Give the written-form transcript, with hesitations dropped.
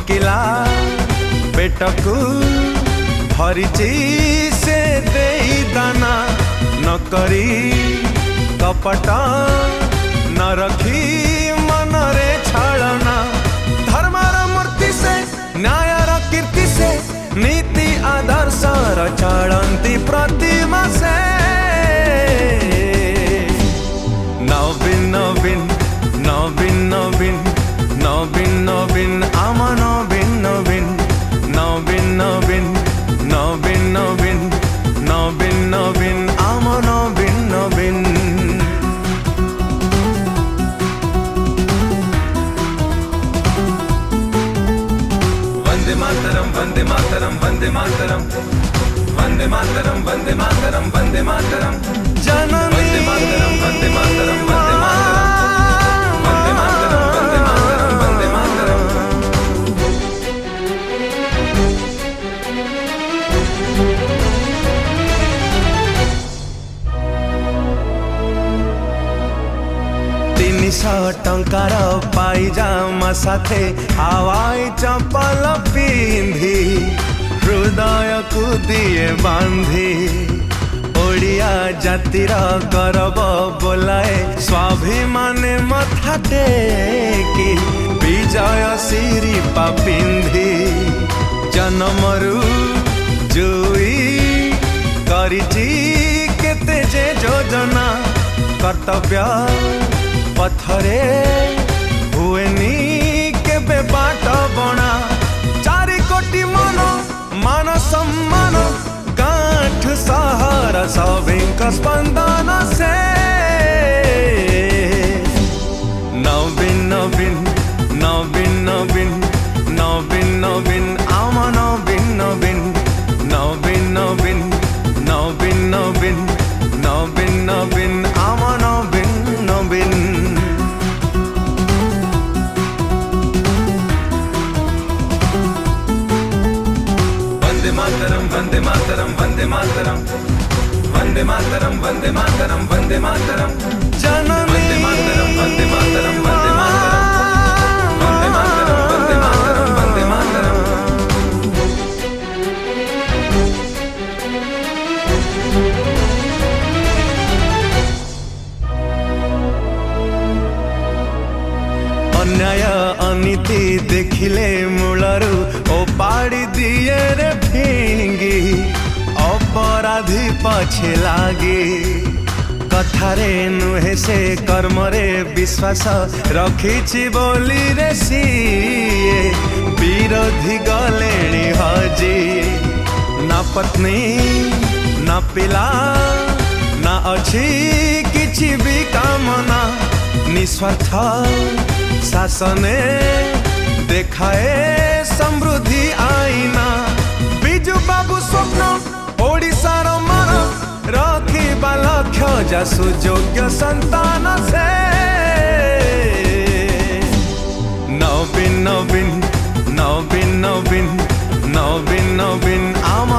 भोकिला पेटकू भरिची से देई दाना न करी कपट न रखी मनरे छाड़ना धर्मर मूर्ति से न्यायर कीर्ति से नीति आदर्श चलती प्रतिमा से नवीन नवीन नवीन नवीन नवीन नवीन आम नवीन नवीन नवीन नवीन नवीन नवीन नवीन नवीन आम नवीन नवीन वंदे मातरम वंदे मातरम वंदे मातरम वंदे मातरम वंदे मातरम वंदे मातरम जननी वंदे मातरम वंदे मातरम वंदे मातरम वंदे मातरम वंदे मातरम वंदे मातरम टंकार पाइजामा साथे हवाई चप्पल पिंधि हृदय को दिए बांधी ओडिया जातिर गौरव बोलाए स्वाभिमान मथा टेकी विजय सिरिपा पिंधि जन्मरू जुई करिची केते जे योजना कर्तव्य पथरे हुएनी केबे बाट बणा 4 कोटी मन मान सम्मान गांठ सहर सभिंक स्पंदन से नवीन नवीन नवीन नवीन नवीन नवीन आम नवीन नवीन नवीन नवीन नवीन नवीन नवीन नवीन आम नवीन नवीन वंदे मातरम वंदे मातरम वंदे मातरम वंदे मातरम वंदे मातरम जननी वंदे मातरम वंदे मातरम वंदे मातरम वंदे मातरम वंदे मातरम अन्याय अनीति देखिले मूलरू ओ पाड़ी दिए रे फिंगी अपराधी पछे लागे कथारे नुहे से कर्मरे विश्वास रखिछि बोली रे सीए विरोधी गलेणी हजी ना पत्नी ना पिला ना अच्छी किछि भी कामना निस्वार्थ शासने देखाए समृद्धि आईना बिजु बाबू स्वप्न ओडिशार मन रखिबा लक्ष्य जा सुयोग्य संतान से नवीन नवीन नवीन नवीन नवीन नवीन आम